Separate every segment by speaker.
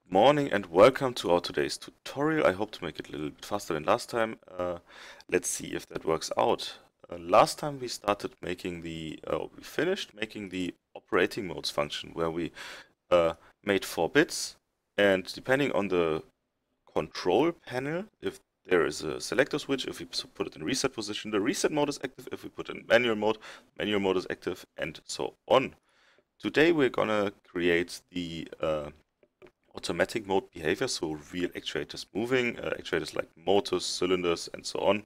Speaker 1: Morning and welcome to our today's tutorial. I hope to make it a little bit faster than last time. Let's see if that works out. Last time we started making we finished making the operating modes function where we made 4 bits, and depending on the control panel, if there is a selector switch, if we put it in reset position, the reset mode is active. If we put it in manual mode is active, and so on. Today we're gonna create the automatic mode behavior, so real actuators moving, actuators like motors, cylinders, and so on.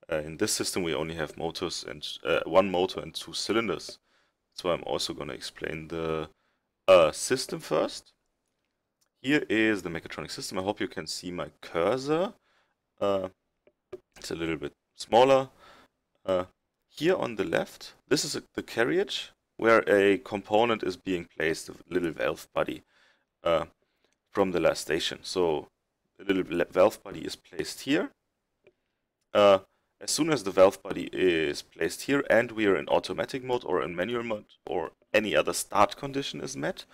Speaker 1: In this system we only have motors and one motor and 2 cylinders. So I'm also going to explain the system first. Here is the mechatronic system. I hope you can see my cursor. It's a little bit smaller. Here on the left, this is the carriage where a component is being placed, a little valve body. From the last station. So the little valve body is placed here. As soon as the valve body is placed here and we are in automatic mode or in manual mode or any other start condition is met,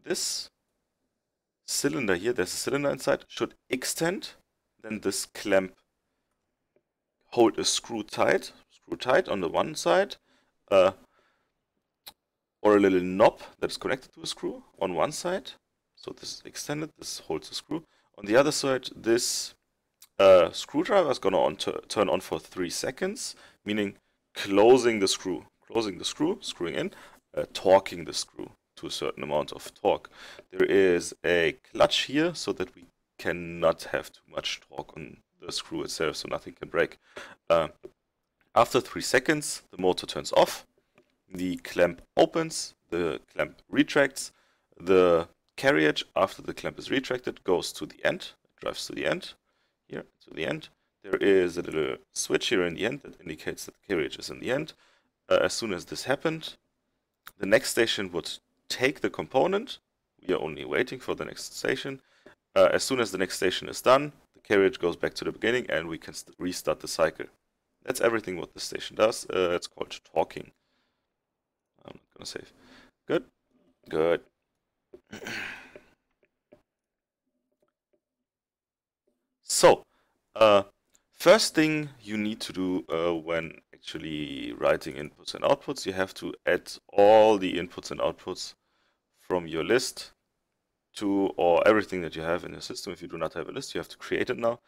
Speaker 1: this cylinder here, there's a cylinder inside, should extend. Then this clamp hold a screw tight on the one side, or a little knob that's connected to a screw on one side. So this is extended, this holds the screw. On the other side, this screwdriver is going to turn on for 3 seconds, meaning closing the screw, screwing in, torquing the screw to a certain amount of torque. There is a clutch here so that we cannot have too much torque on the screw itself, so nothing can break. After 3 seconds, the motor turns off, the clamp opens, the clamp retracts, the carriage, after the clamp is retracted, goes to the end, drives to the end, here to the end. There is a little switch here in the end that indicates that the carriage is in the end. As soon as this happened, the next station would take the component. We are only waiting for the next station. As soon as the next station is done, the carriage goes back to the beginning and we can restart the cycle. That's everything what the station does. It's called torquing. I'm not gonna save. Good. Good. So, first thing you need to do when actually writing inputs and outputs, you have to add all the inputs and outputs from your list to, or everything that you have in your system. If you do not have a list, you have to create it now.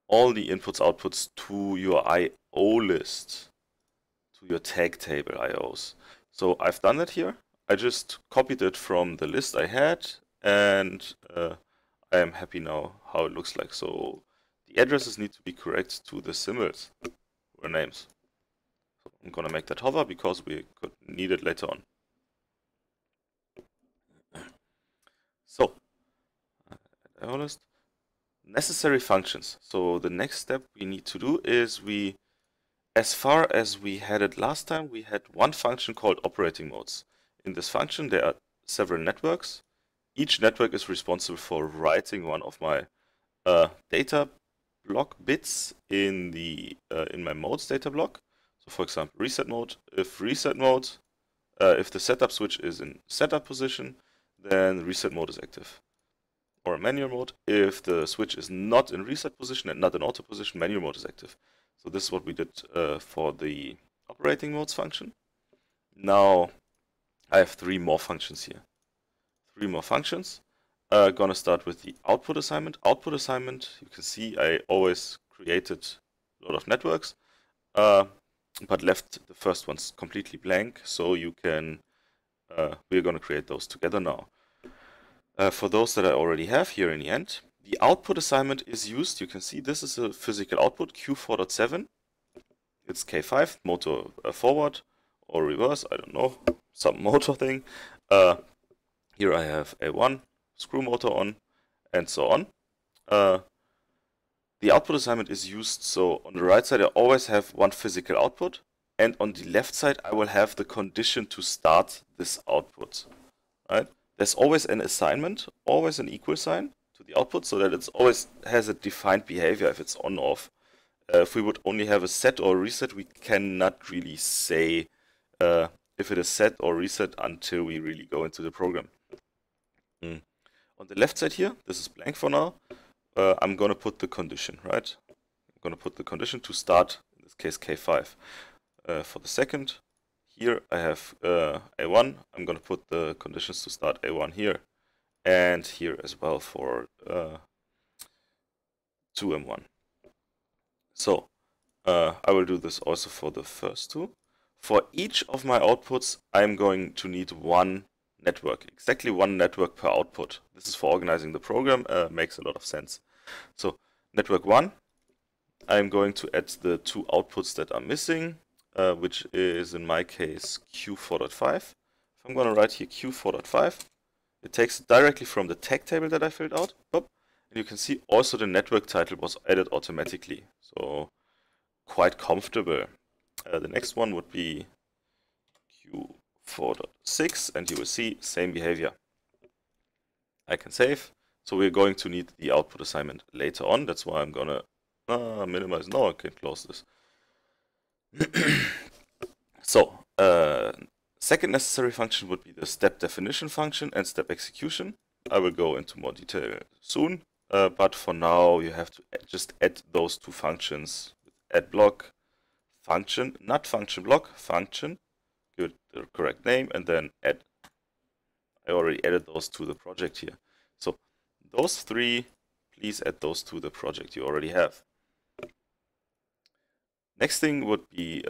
Speaker 1: All the inputs, outputs to your I/O list, to your tag table IOs. So I've done that here. I just copied it from the list I had, and I am happy now how it looks like. So the addresses need to be correct to the symbols or names. So I'm gonna make that hover because we could need it later on. So our list, necessary functions. So the next step we need to do is as far as we had it last time, we had one function called operating modes. In this function, there are several networks. Each network is responsible for writing one of my data block bits in my modes data block. So, for example, reset mode. If the setup switch is in setup position, then reset mode is active. Or manual mode. If the switch is not in reset position and not in auto position, manual mode is active. So this is what we did for the operating modes function. Now I have 3 more functions here. 3 more functions. Gonna start with the output assignment. Output assignment, you can see I always created a lot of networks, but left the first ones completely blank. So you can, we're gonna create those together now. For those that I already have here in the end, the output assignment is used. You can see this is a physical output, Q4.7. It's K5, motor forward or reverse, I don't know, some motor thing. Here I have A1, screw motor on, and so on. The output assignment is used, so on the right side I always have one physical output, and on the left side I will have the condition to start this output. Right? There's always an assignment, always an equal sign to the output, so that it always has a defined behavior if it's on or off. If we would only have a set or reset, we cannot really say if it is set or reset until we really go into the program. On the left side here, this is blank for now. I'm going to put the condition, right? I'm going to put the condition to start, in this case, K5. For the second, here I have A1. I'm going to put the conditions to start A1 here. And here as well for 2M1. So, I will do this also for the first two. For each of my outputs, I'm going to need one network, exactly one network per output. This is for organizing the program, makes a lot of sense. So, network 1, I'm going to add the two outputs that are missing, which is in my case Q4.5. If I'm going to write here Q4.5, it takes it directly from the tag table that I filled out. And you can see also the network title was added automatically. So quite comfortable. The next one would be Q4.6, and you will see same behavior. I can save. So we're going to need the output assignment later on. That's why I'm gonna minimize. No, I can close this. So second necessary function would be the step definition function and step execution. I will go into more detail soon, but for now you have to just add those two functions. Add block function, not function block, function, give it the correct name, and then add. I already added those to the project here. So those three, please add those to the project you already have. Next thing would be,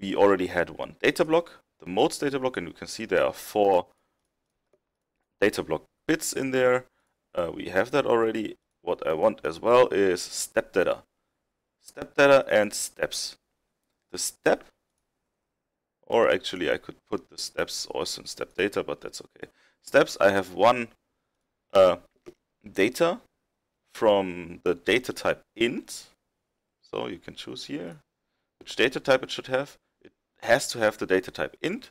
Speaker 1: we already had one data block, the modes data block, and you can see there are 4 data block bits in there. We have that already. What I want as well is step data. Step data and steps. The step, or actually I could put the steps also in step data, but that's okay. Steps, I have one data from the data type int. So you can choose here which data type it should have. It has to have the data type int,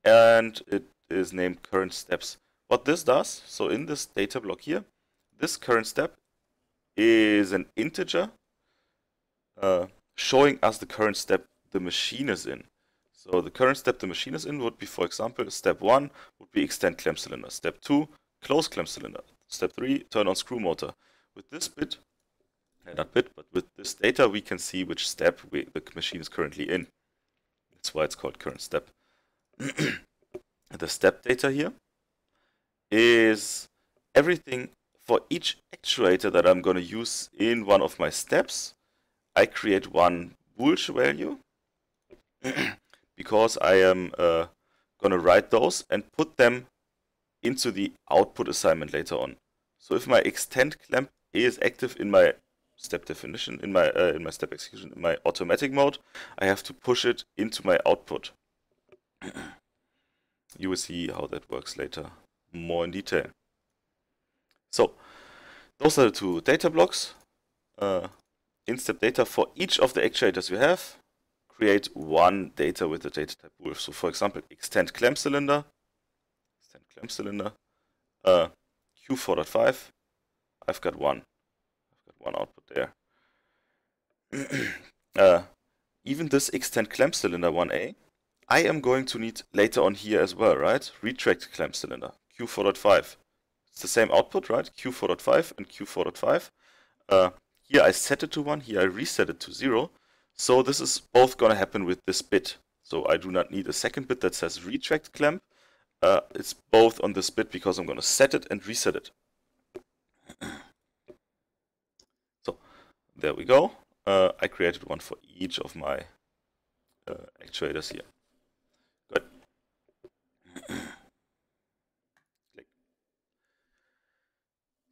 Speaker 1: and it is named current steps. What this does, so in this data block here, this current step is an integer showing us the current step the machine is in. So the current step the machine is in would be, for example, step 1 would be extend clamp cylinder, step 2 close clamp cylinder, step 3 turn on screw motor. With this bit, not bit, but with this data we can see which step the machine is currently in. That's why it's called current step. The step data here is everything for each actuator that I'm going to use in one of my steps. I create one bool value because I am going to write those and put them into the output assignment later on. So if my extend clamp is active in my step definition, in my step execution, in my automatic mode, I have to push it into my output. You will see how that works later more in detail. So those are the two data blocks. In step data for each of the actuators you have, create one data with the data type bool. So for example, extend clamp cylinder, Q4.5, I've got one output there. Even this extend clamp cylinder 1A, I am going to need later on here as well, right? Retract clamp cylinder, Q4.5. It's the same output, right? Q4.5 and Q4.5. Here I set it to 1, here I reset it to 0. So this is both going to happen with this bit. So I do not need a second bit that says retract clamp. It's both on this bit because I'm going to set it and reset it. So there we go. I created one for each of my actuators here. Good.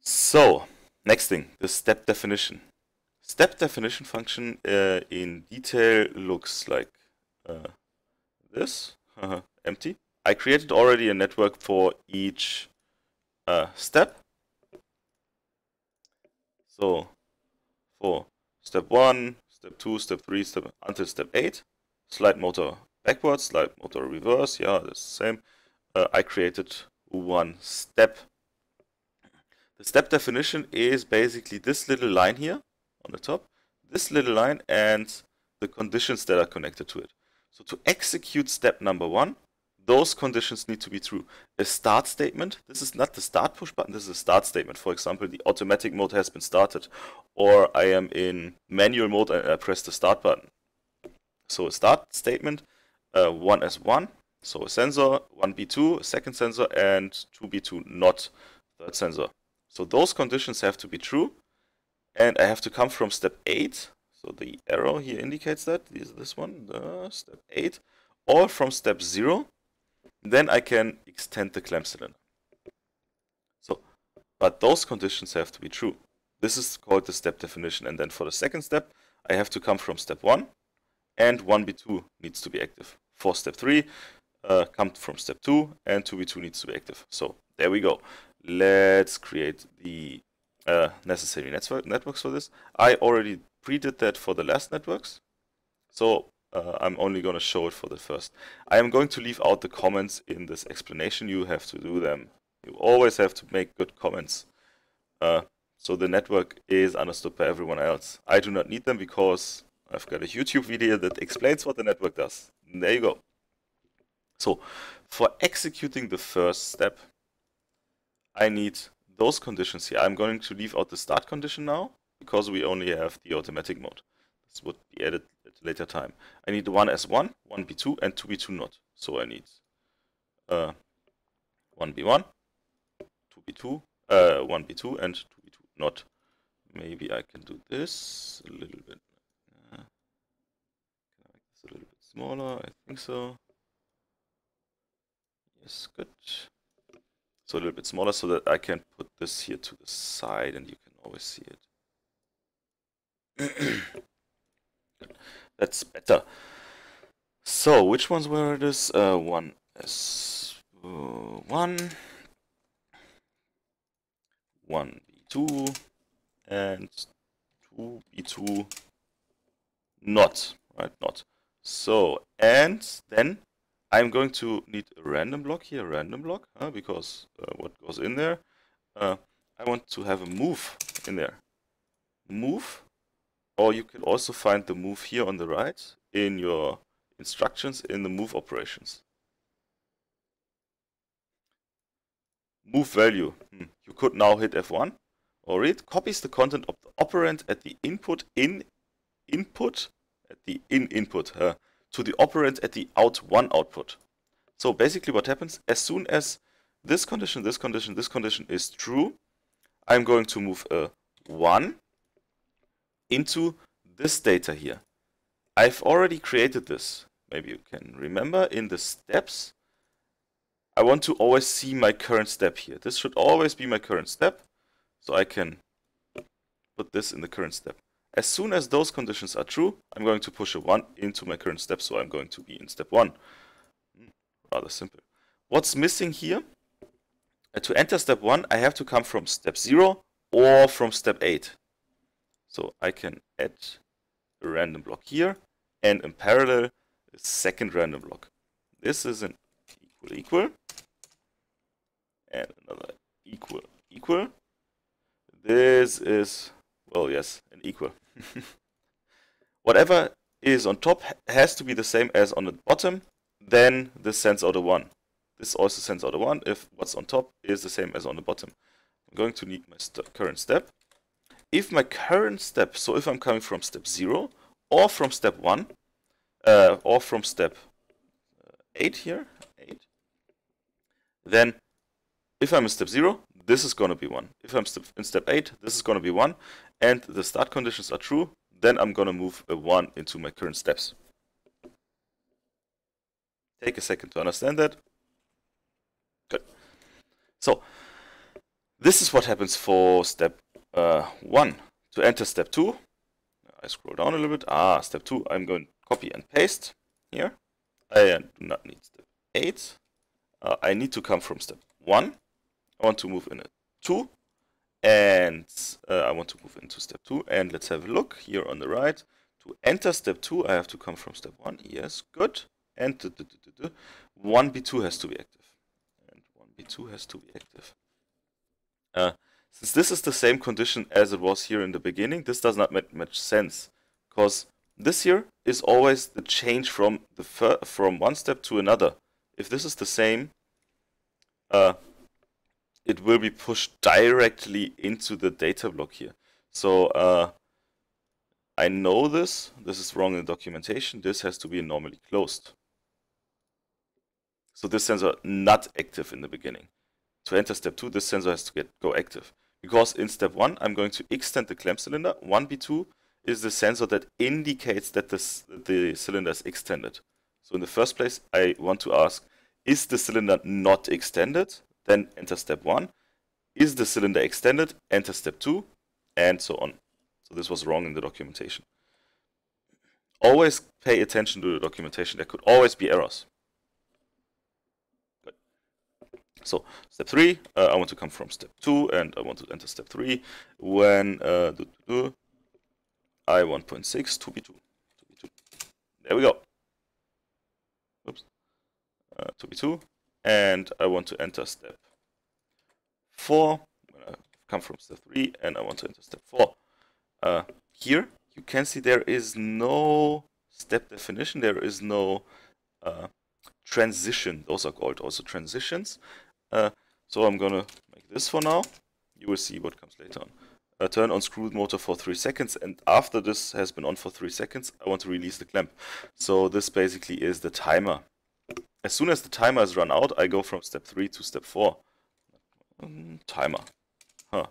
Speaker 1: So next thing, the step definition. Step definition function in detail looks like this. Empty. I created already a network for each step. So for step 1, step 2, step 3, until step 8, slide motor backwards, slide motor reverse, yeah, that's the same. I created one step. The step definition is basically this little line here on the top, this little line and the conditions that are connected to it. So to execute step number 1, those conditions need to be true. A start statement, this is not the start push button, this is a start statement. For example, the automatic mode has been started, or I am in manual mode and I press the start button. So a start statement, 1S1, so a sensor, 1B2, a second sensor, and 2B2 not third sensor. So those conditions have to be true, and I have to come from step 8. So the arrow here indicates that, this one, step 8, or from step 0, then I can extend the clamp cylinder. So, but those conditions have to be true. This is called the step definition, and then for the second step, I have to come from step 1, and 1B2 needs to be active. For step 3, come from step 2, and 2B2 needs to be active. So, there we go. Let's create the necessary networks for this. I already pre-did that for the last networks, so I'm only going to show it for the first. I am going to leave out the comments in this explanation. You have to do them. You always have to make good comments, so the network is understood by everyone else. I do not need them because I've got a YouTube video that explains what the network does. And there you go. So for executing the first step, I need those conditions here. I'm going to leave out the start condition now, because we only have the automatic mode. This would be added at a later time. I need 1S1, 1B2, and 2B2 not. So I need 1B1, 2B2, 1B2, and 2B2 not. Maybe I can do this a little bit. Can I make this a little bit smaller? I think so. Yes, good. So a little bit smaller so that I can put this here to the side and you can always see it. That's better. So which ones were this? 1S1, 1B2, and 2B2 not, right? Not. So, and then I'm going to need a random block here, because what goes in there? I want to have a move in there. Move, or you can also find the move here on the right in your instructions in the move operations. Move value. You could now hit F1, or it copies the content of the operand at the input input to the operand at the out1 output. So basically what happens, as soon as this condition is true, I'm going to move a 1 into this data here. I've already created this. Maybe you can remember in the steps, I want to always see my current step here. This should always be my current step, so I can put this in the current step. As soon as those conditions are true, I'm going to push a 1 into my current step, so I'm going to be in step 1. Rather simple. What's missing here? To enter step 1, I have to come from step 0 or from step 8. So I can add a random block here, and in parallel, a second random block. This is an equal, and another equal. This is, well, yes, an equal. Whatever is on top has to be the same as on the bottom, then this sends out a 1. This also sends out a 1 if what's on top is the same as on the bottom. I'm going to need my current step. If my current step, so if I'm coming from step 0 or from step 1 or from step 8 here, 8, then if I'm in step 0, this is going to be 1. If I'm in step 8, this is going to be 1, and the start conditions are true, then I'm going to move a 1 into my current steps. Take a second to understand that. Good. So, this is what happens for step 1. To enter step 2, I scroll down a little bit. Step 2, I'm going to copy and paste here. I do not need step 8. I need to come from step 1. I want to move in a 2. And I want to move into step 2. And let's have a look here on the right. To enter step 2, I have to come from step 1. Yes, good. And 1B2 has to be active. And 1B2 has to be active. Since this is the same condition as it was here in the beginning, this does not make much sense, because this here is always the change from one step to another. if this is the same, it will be pushed directly into the data block here. So I know this is wrong in the documentation. This has to be normally closed. So this sensor not active in the beginning. To enter step 2, this sensor has to go active. Because in step 1, I'm going to extend the clamp cylinder. 1B2 is the sensor that indicates that the cylinder is extended. So in the first place, I want to ask, is the cylinder not extended? Then enter step 1. Is the cylinder extended? Enter step 2, and so on. So this was wrong in the documentation. Always pay attention to the documentation. There could always be errors. Good. So step 3, I want to come from step 2, and I want to enter step 3 when I1.6 2B2. There we go. Oops. 2B2, and I want to enter step 4. When I come from step 3, and I want to enter step 4. Here you can see there is no step definition. There is no transition. Those are called also transitions. So I'm gonna make this for now. You will see what comes later on. Turn on screw motor for 3 seconds, and after this has been on for 3 seconds, I want to release the clamp. So this basically is the timer. As soon as the timer is run out, I go from step 3 to step 4. Timer. Huh.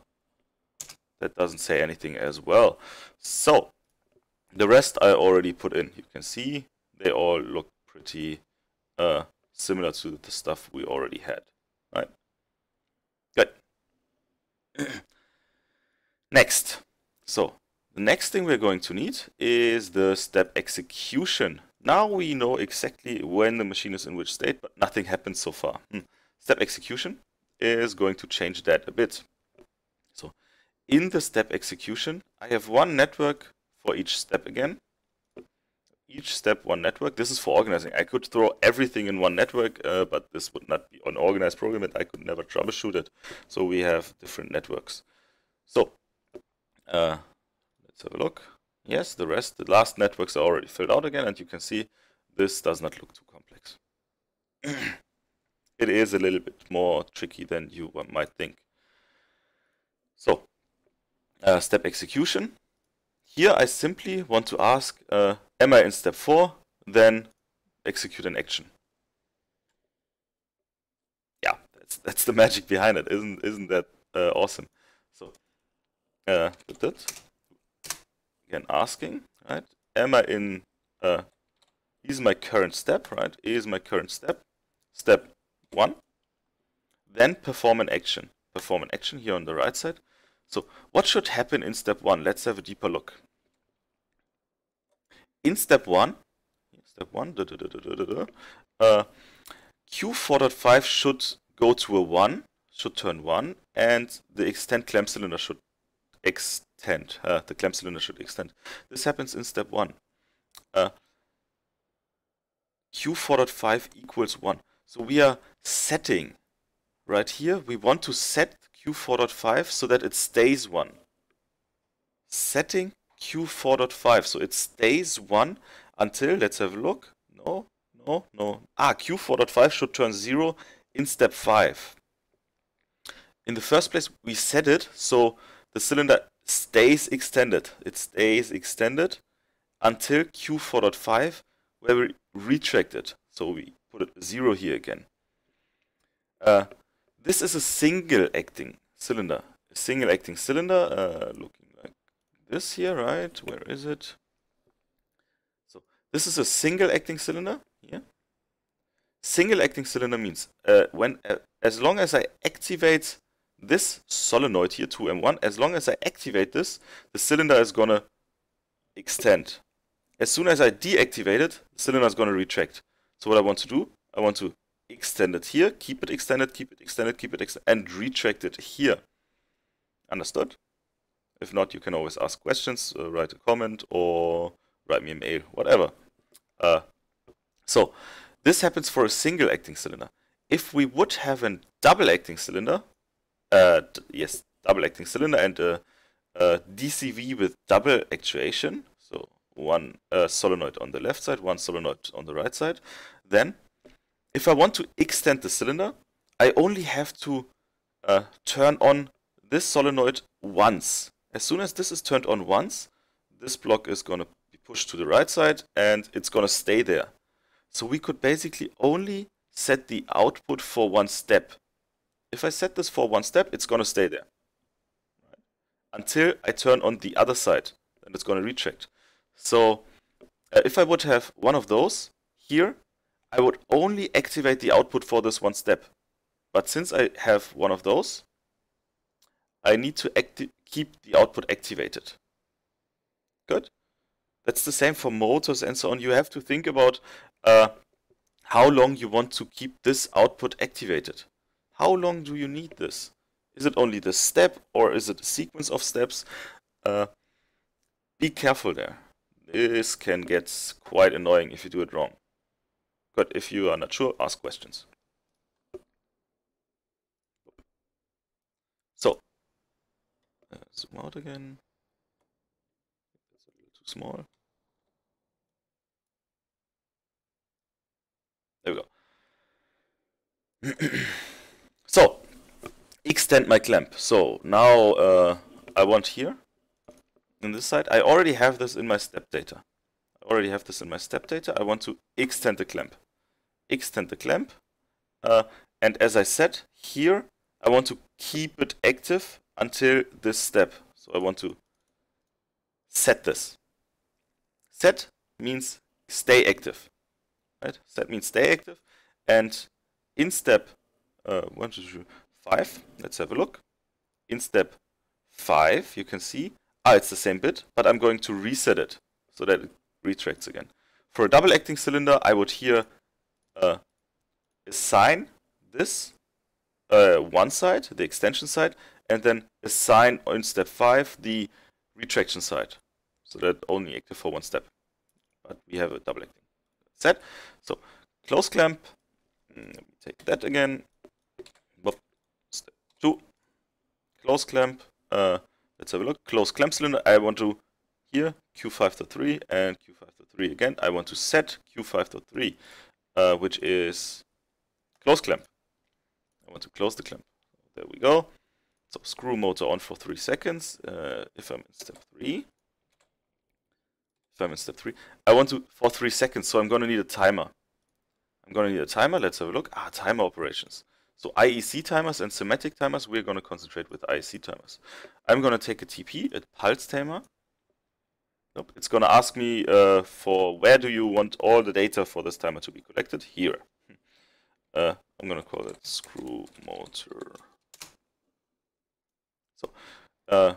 Speaker 1: That doesn't say anything as well. So the rest I already put in. You can see they all look pretty similar to the stuff we already had. Right? Good. Next. So the next thing we're going to need is the step execution. Now we know exactly when the machine is in which state, but nothing happened so far. Step execution is going to change that a bit. So in the step execution, I have one network for each step again. Each step, one network. This is for organizing. I could throw everything in one network, but this would not be an organized program, and I could never troubleshoot it. So we have different networks. So let's have a look. Yes, the last networks are already filled out again, and you can see this does not look too complex. It is a little bit more tricky than you might think. So, step execution. Here I simply want to ask, am I in step 4? Then execute an action. Yeah, that's the magic behind it. Isn't that awesome? So, again, asking, right? Am I in? Is my current step, right? Is my current step step 1? Then perform an action. Perform an action here on the right side. So what should happen in step 1? Let's have a deeper look. In step 1, Q4.5 should go to a 1, should turn 1, and the extend clamp cylinder should extend. The clamp cylinder should extend. This happens in step 1. Q4.5 equals 1. So we are setting right here. We want to set Q4.5 so that it stays 1. Setting Q4.5 so it stays 1 until, let's have a look. No. Q4.5 should turn 0 in step 5. In the first place, we set it so the cylinder stays extended. It stays extended until Q4.5, where we retract it. So we put it 0 here again. This is a single acting cylinder. A single acting cylinder looking like this here, right? Where is it? So this is a single acting cylinder here. Single acting cylinder means as long as I activate this solenoid here, 2M1, as long as I activate this, the cylinder is gonna extend. As soon as I deactivate it, the cylinder is gonna retract. So what I want to do, I want to extend it here, keep it extended, keep it extended, keep it extended, and retract it here. Understood? If not, you can always ask questions, write a comment, or write me a mail, whatever. So this happens for a single acting cylinder. If we would have a double acting cylinder, yes, double acting cylinder and a DCV with double actuation, so one solenoid on the left side, one solenoid on the right side, then if I want to extend the cylinder, I only have to turn on this solenoid once. As soon as this is turned on once, this block is going to be pushed to the right side and it's going to stay there. So we could basically only set the output for one step. If I set this for one step, it's going to stay there. Right? Until I turn on the other side, then it's going to retract. So if I would have one of those here, I would only activate the output for this one step. But since I have one of those, I need to keep the output activated. Good? That's the same for motors and so on. You have to think about how long you want to keep this output activated. How long do you need this? Is it only the step or is it a sequence of steps? Be careful there. This can get quite annoying if you do it wrong. But if you are not sure, ask questions. So, zoom out again. That's a little too small. There we go. So, extend my clamp. So, now I want here, in this side, I already have this in my step data. I want to extend the clamp. And as I said, here, I want to keep it active until this step. So I want to set this. Set means stay active. Right? Set means stay active. And in step 1, 2, 3, 5, let's have a look. In step 5, you can see, it's the same bit, but I'm going to reset it so that it retracts again. For a double acting cylinder, I would here assign this one side, the extension side, and then assign in step 5 the retraction side, so that only active for one step. But we have a double acting set. So close clamp. Let me take that again. Step 2. Close clamp. Let's have a look. Close clamp cylinder. I want to here Q5.3 and Q5.3 again. I want to set Q5.3, which is close clamp. I want to close the clamp. There we go. So screw motor on for 3 seconds. If I'm in step 3, I want to for 3 seconds. So I'm going to need a timer. Let's have a look. Timer operations. So IEC timers and semantic timers. We're going to concentrate with IEC timers. I'm going to take a TP, a pulse timer. Nope. It's going to ask me for where do you want all the data for this timer to be collected? Here. I'm going to call it screw motor. So I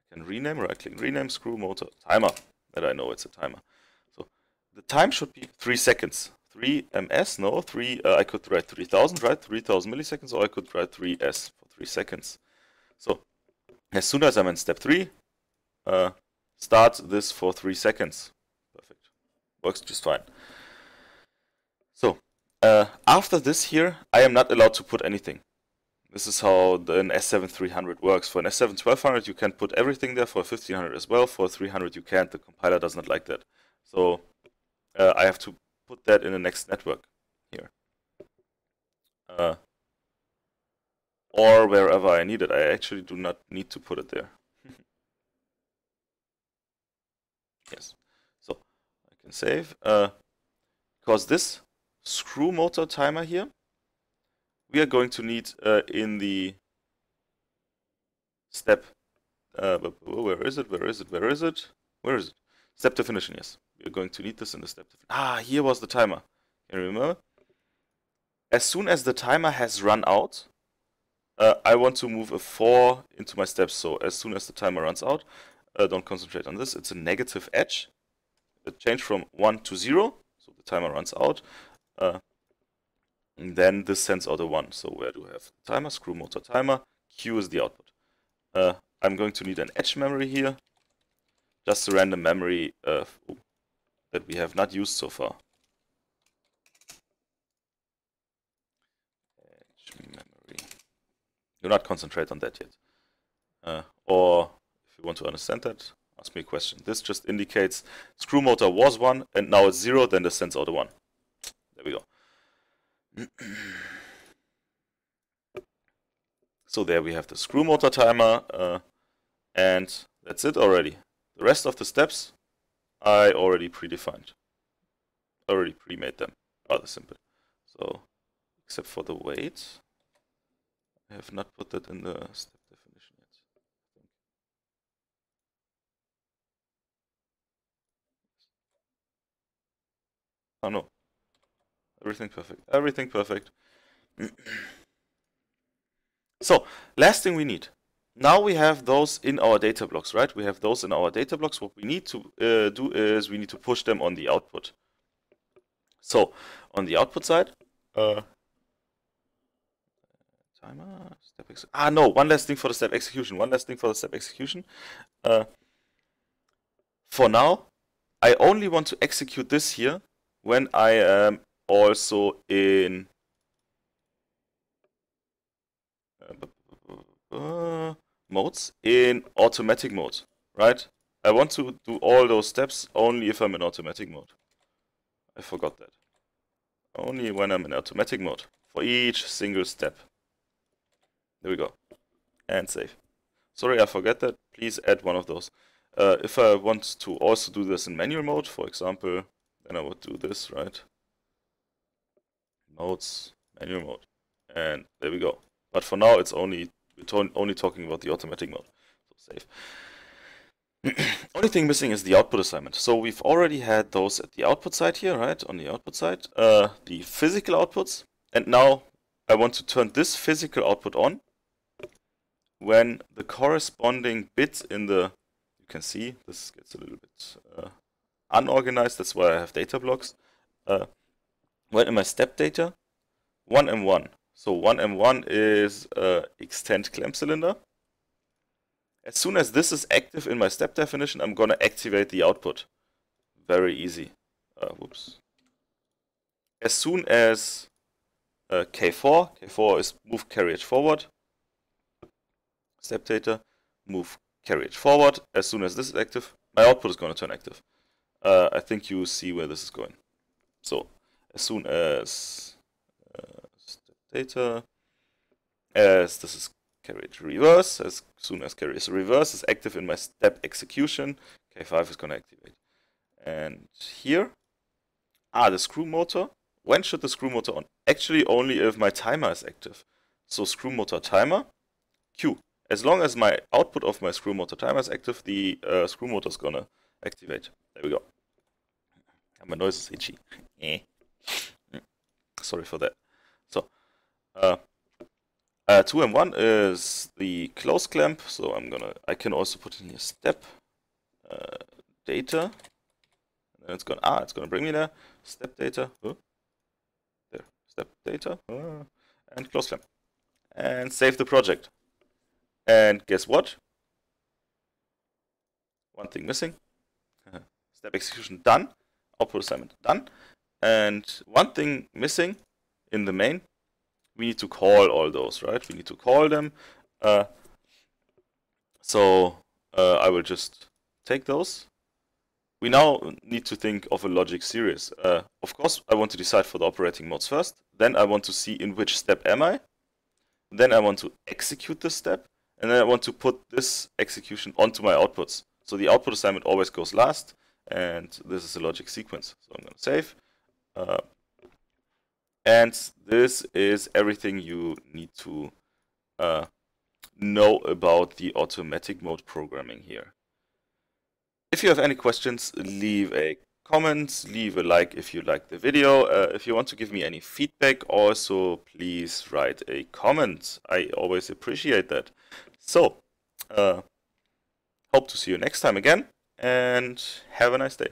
Speaker 1: can rename, right-click, rename screw motor timer. That I know it's a timer. So the time should be 3 seconds. 3 ms, no, 3. I could write 3000, right? 3000 milliseconds, or I could write 3s for 3 seconds. So as soon as I'm in step 3, start this for 3 seconds. Perfect. Works just fine. So after this here, I am not allowed to put anything. This is how an S7300 works. For an S7-1200, you can put everything there. For a 1500 as well. For a 300, you can't. The compiler does not like that. So I have to put that in the next network here. Or wherever I need it. I actually do not need to put it there. Yes. So I can save. Because this screw motor timer here, we are going to need in the step, where is it? Step definition, yes. We are going to need this in the step definition. Here was the timer. Can you remember? As soon as the timer has run out, I want to move a 4 into my steps. So as soon as the timer runs out, don't concentrate on this. It's a negative edge. It changed from 1 to 0. So the timer runs out. And then this sends out a 1. So where do I have the timer? Screw motor timer. Q is the output. I'm going to need an edge memory here. Just a random memory that we have not used so far. Edge memory. Do not concentrate on that yet. Or if you want to understand that, ask me a question. This just indicates screw motor was 1 and now it's 0, then this sends out a 1. There we go. So there we have the screw motor timer, and that's it already. The rest of the steps I already predefined. Already pre-made them. Rather simple. So, except for the weight. I have not put that in the step definition yet. Oh no. Everything perfect. Everything perfect. So, last thing we need. Now we have those in our data blocks, right? We have those in our data blocks. What we need to do is we need to push them on the output. So, on the output side, timer, step no, one last thing for the step execution. One last thing for the step execution. For now, I only want to execute this here when I am also in modes, in automatic mode, right? I want to do all those steps only if I'm in automatic mode. I forgot that. Only when I'm in automatic mode for each single step. There we go. And save. Sorry, I forgot that. Please add one of those. If I want to also do this in manual mode, for example, then I would do this, right? Modes, manual mode. And there we go. But for now, it's only talking about the automatic mode. So save. Only thing missing is the output assignment. So we've already had those at the output side here, right? On the output side, the physical outputs. And now I want to turn this physical output on when the corresponding bit in the, you can see this gets a little bit unorganized. That's why I have data blocks. When in my step data, 1M1. So 1M1 is extend clamp cylinder. As soon as this is active in my step definition, I'm gonna activate the output. Very easy. Whoops. As soon as K4 is move carriage forward. Step data, move carriage forward. As soon as this is active, my output is gonna turn active. I think you see where this is going. So as soon as step data, as this is carriage reverse, as soon as carriage reverse is active in my step execution, K5 is going to activate. And here, the screw motor. When should the screw motor on? Actually, only if my timer is active. So screw motor timer, Q. As long as my output of my screw motor timer is active, the screw motor is going to activate. There we go. And my noise is itchy. Sorry for that. So, 2M1 is the close clamp, so I can also put in here step data, and then it's gonna bring me there. Step data, there, step data, and close clamp, and save the project. And guess what? One thing missing. Step execution done. Output assignment done. And one thing missing in the main. We need to call all those, right? We need to call them. So I will just take those. We now need to think of a logic series. Of course, I want to decide for the operating modes first. Then I want to see in which step am I. Then I want to execute this step. And then I want to put this execution onto my outputs. So the output assignment always goes last. And this is a logic sequence. So I'm going to save. And this is everything you need to know about the automatic mode programming here. If you have any questions, leave a comment, leave a like if you like the video. If you want to give me any feedback, also please write a comment. I always appreciate that. So, hope to see you next time again, and have a nice day.